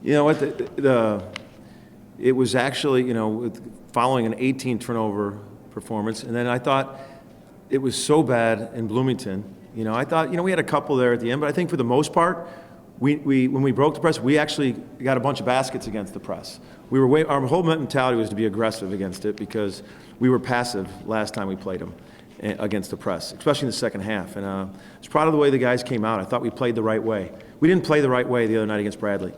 You know what? It was actually, following an 18 turnover performance, and then I thought it was so bad in Bloomington. I thought, we had a couple there at the end, but I think for the most part, when we broke the press, we actually got a bunch of baskets against the press. Our whole mentality was to be aggressive against it because we were passive last time we played them against the press, especially in the second half. And I was proud of the way the guys came out. I thought we played the right way. We didn't play the right way the other night against Bradley.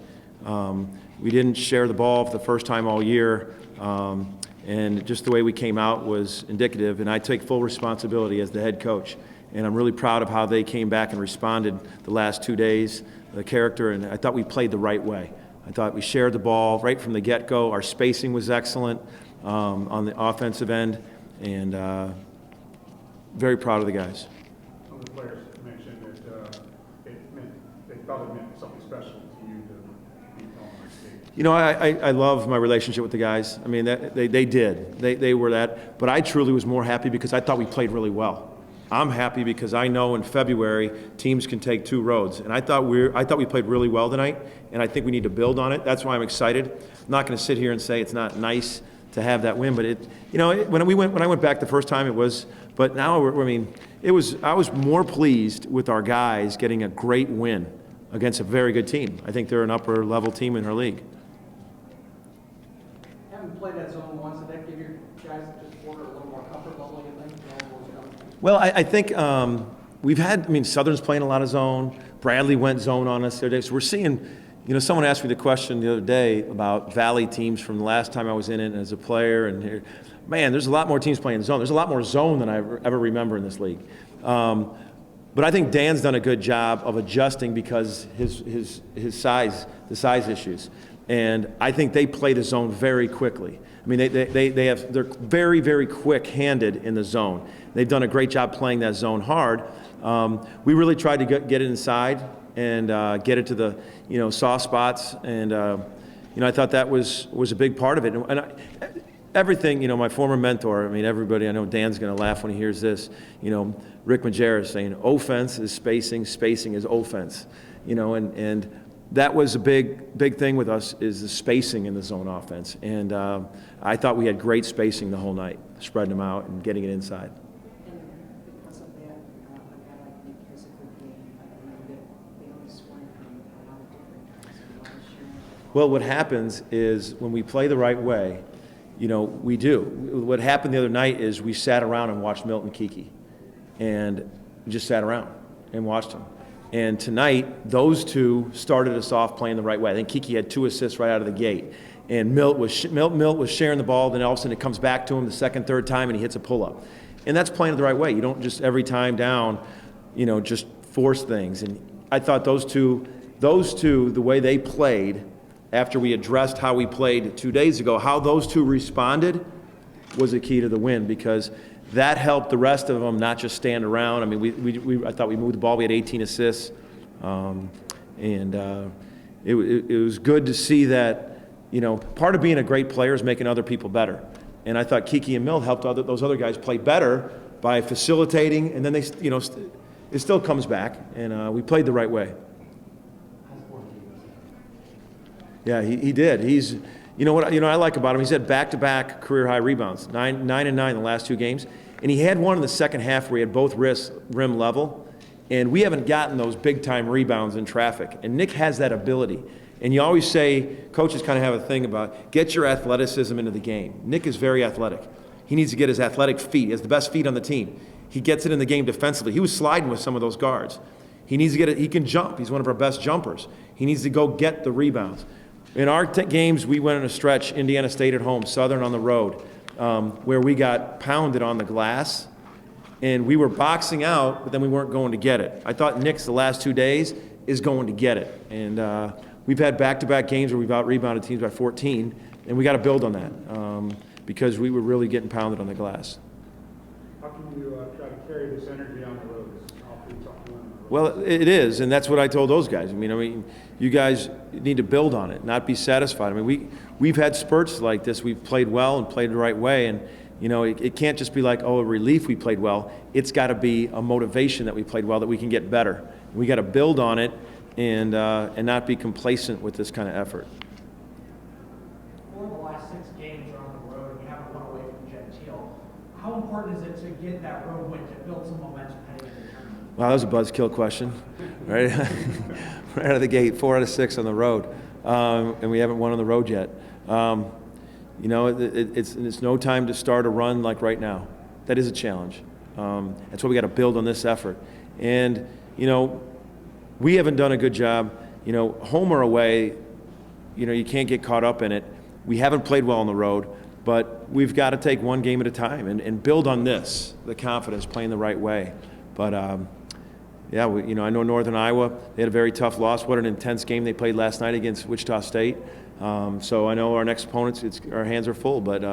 We didn't share the ball for the first time all year, and just the way we came out was indicative, and I take full responsibility as the head coach. And I'm really proud of how they came back and responded the last 2 days, the character, and I thought we played the right way. I thought we shared the ball right from the get-go. Our spacing was excellent on the offensive end, and very proud of the guys. Some of the players mentioned that they thought it meant something special to you to be on the stage. I love my relationship with the guys. I mean, they did. They were that. But I truly was more happy because I thought we played really well. I'm happy because I know in February teams can take two roads, and I thought we played really well tonight, and I think we need to build on it. That's why I'm excited. I'm not going to sit here and say it's not nice to have that win, but when I went back the first time it was. But now I was more pleased with our guys getting a great win against a very good team. I think they're an upper level team in our league. Having played that zone once, did that give your guys just a little more comfort level, you think? Well, I think we've had, Southern's playing a lot of zone. Bradley went zone on us the other day. So we're seeing, someone asked me the question the other day about Valley teams from the last time I was in it as a player. And here, man, there's a lot more teams playing zone. There's a lot more zone than I ever remember in this league. But I think Dan's done a good job of adjusting because his size, the size issues. And I think they play the zone very quickly. They're very, very quick-handed in the zone. They've done a great job playing that zone hard. We really tried to get it inside and get it to the soft spots, and I thought that was a big part of it. Everything, my former mentor. Everybody. I know Dan's going to laugh when he hears this. Rick Majerus saying, "Offense is spacing, spacing is offense." And that was a big thing with us, is the spacing in the zone offense. And I thought we had great spacing the whole night, spreading them out and getting it inside. And because of that, a guy like Nick has a good game. I know that they only scored from a lot of different guys. A lot of sharing. Well, what happens is when we play the right way, we do. What happened the other night is we sat around and watched Milton Kiki. And we just sat around and watched them. And tonight, those two started us off playing the right way. I think Kiki had 2 assists right out of the gate. And Milt was sharing the ball, then all of a sudden it comes back to him the second, third time, and he hits a pull-up. And that's playing it the right way. You don't just every time down, just force things. And I thought those two, the way they played, after we addressed how we played 2 days ago, how those two responded was the key to the win, because that helped the rest of them not just stand around. I thought we moved the ball. We had 18 assists, and it was good to see that. Part of being a great player is making other people better. And I thought Kiki and Milt helped those other guys play better by facilitating, and then it still comes back, and we played the right way. Yeah, he did. He's. What I like about him, he's had back-to-back career-high rebounds, 9 and 9 in the last 2 games. And he had one in the second half where he had both wrists rim level. And we haven't gotten those big-time rebounds in traffic. And Nick has that ability. And you always say, coaches kind of have a thing about, get your athleticism into the game. Nick is very athletic. He needs to get his athletic feet. He has the best feet on the team. He gets it in the game defensively. He was sliding with some of those guards. He needs to get it. He can jump. He's one of our best jumpers. He needs to go get the rebounds. In our games, we went in a stretch, Indiana State at home, Southern on the road, where we got pounded on the glass, and we were boxing out, but then we weren't going to get it. I thought Nick's the last 2 days is going to get it. And we've had back-to-back games where we've out-rebounded teams by 14, and we got to build on that because we were really getting pounded on the glass. How can you try to carry this energy on the road? Well, it is, and that's what I told those guys. You guys need to build on it, not be satisfied. We've had spurts like this. We've played well and played the right way, and it can't just be like, a relief we played well. It's got to be a motivation that we played well, that we can get better. We got to build on it and not be complacent with this kind of effort. 4 of the last 6 games are on the road, and you haven't won away from Gentile. How important is it to get that road win to build some momentum heading into the tournament? Wow, that was a buzzkill question, right? Right out of the gate, 4 out of 6 on the road, and we haven't won on the road yet. You know, it's no time to start a run like right now. That is a challenge. That's why we got to build on this effort. And you know, we haven't done a good job. You know, home or away, you know, you can't get caught up in it. We haven't played well on the road, but we've got to take one game at a time and build on this, the confidence, playing the right way. But yeah, you know, I know Northern Iowa, they had a very tough loss. What an intense game they played last night against Wichita State. So I know our next opponents, our hands are full, but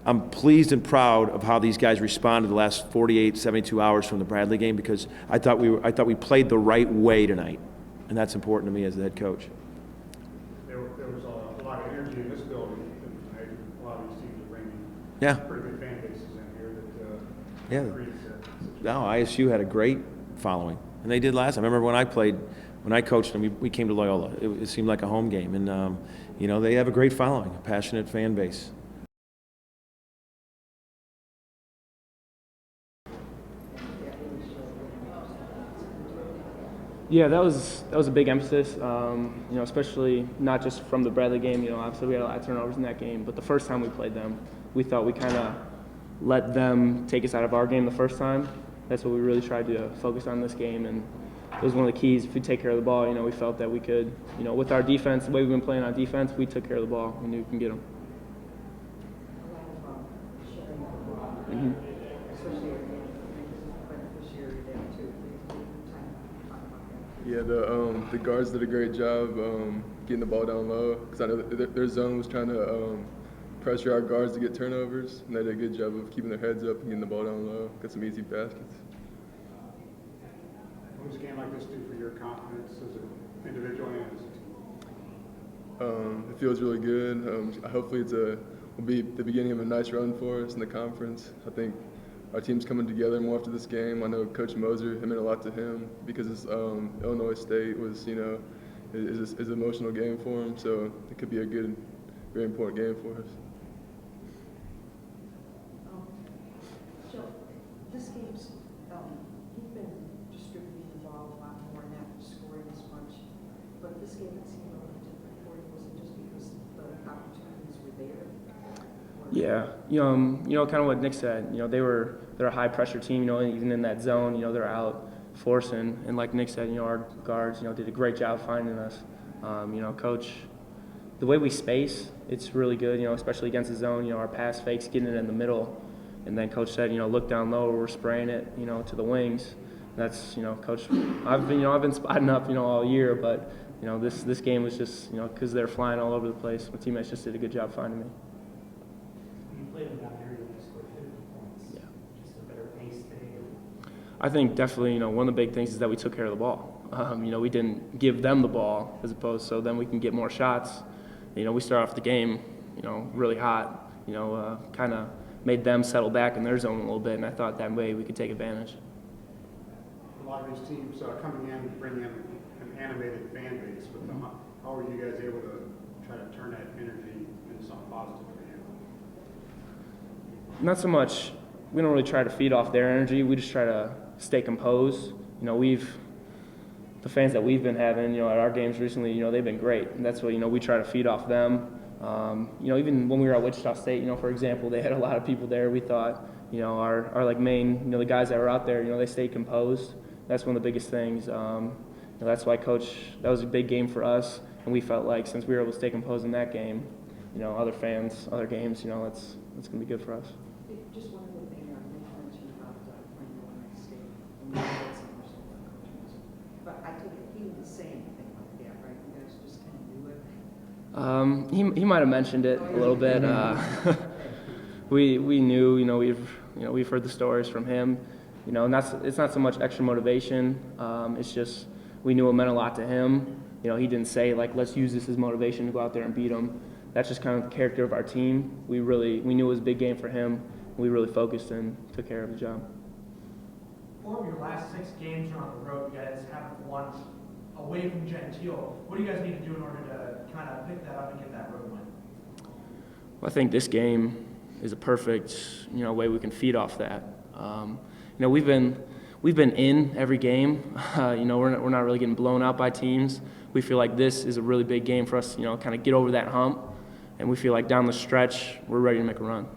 I'm pleased and proud of how these guys responded the last 48, 72 hours from the Bradley game, because I thought we played the right way tonight, and that's important to me as the head coach. There was a lot of energy in this building tonight. A lot of these teams are bringing Yeah. pretty good fan bases in here that Yeah. creates that situation. No, ISU had a great following, and they did last time. I remember when I coached them, we came to Loyola. It seemed like a home game, and you know, they have a great following, a passionate fan base. Yeah, that was a big emphasis. You know, especially not just from the Bradley game. You know, obviously we had a lot of turnovers in that game, but the first time we played them, we thought we kind of let them take us out of our game the first time. That's what we really tried to focus on this game, and it was one of the keys. If we take care of the ball, you know, we felt that we could, you know, with our defense, the way we've been playing on defense, we took care of the ball. We knew we can get them. A lot of sharing the ball, especially at the end of the beneficiary there too. Time to talk about that. Yeah, the guards did a great job getting the ball down low, because I know their zone was trying to pressure our guards to get turnovers, and they did a good job of keeping their heads up and getting the ball down low, got some easy baskets. What does a game like this do for your confidence as an individual and as a team? It feels really good. Hopefully will be the beginning of a nice run for us in the conference. I think our team's coming together more after this game. I know Coach Moser, it meant a lot to him, because Illinois State was, you know, is an emotional game for him, so it could be a good, very important game for us. Joe, this game's, you've been distributing the ball a lot more and not scoring as much, but this game it seemed a little different for you. Was it just because the opportunities were there? Yeah, you know, kind of what Nick said. You know, they're a high pressure team. You know, and even in that zone, you know, they're out forcing, and like Nick said, you know, our guards, you know, did a great job finding us. You know, Coach, the way we space, it's really good. You know, especially against the zone. You know, our pass fakes, getting it in the middle, and then Coach said, you know, look down low. We're spraying it, you know, to the wings. That's, you know, Coach. I've been spotting up, you know, all year, but you know, this game was just, you know, because they're flying all over the place. My teammates just did a good job finding me. You played them down there, you only scored 50 points. Yeah. Just a better pace today. I think definitely, you know, one of the big things is that we took care of the ball. You know, we didn't give them the ball as opposed, so then we can get more shots. You know, we start off the game, you know, really hot. You know, kind of made them settle back in their zone a little bit, and I thought that way we could take advantage. A lot of these teams coming in bring in an animated fan base with them. How are you guys able to try to turn that energy into something positive for you? Not so much. We don't really try to feed off their energy. We just try to stay composed. You know, the fans that we've been having, you know, at our games recently, you know, they've been great. And that's what, you know, we try to feed off them. You know, even when we were at Wichita State, you know, for example, they had a lot of people there. We thought, you know, our like main, you know, the guys that were out there, you know, they stayed composed. That's one of the biggest things. You know, that's why Coach, that was a big game for us. And we felt like since we were able to stay composed in that game, you know, other fans, other games, you know, that's going to be good for us. Just one other thing, Nick mentioned about playing Illinois State, and you had some personal coaches. But I take it he didn't say anything like that, right? You guys just kind of do it. He might have mentioned it a little bit. We knew, you know, we've heard the stories from him, you know, and it's not so much extra motivation. It's just we knew it meant a lot to him. You know, he didn't say like, let's use this as motivation to go out there and beat them. That's just kind of the character of our team. We knew it was a big game for him. We really focused and took care of the job. 4 of your last 6 games are on the road. You guys haven't won away from Gentile. What do you guys need to do in order to kind of pick that up and get that road win? Well, I think this game is a perfect, way we can feed off that. We've been in every game. We're not really getting blown out by teams. We feel like this is a really big game for us, kind of get over that hump, and we feel like down the stretch we're ready to make a run.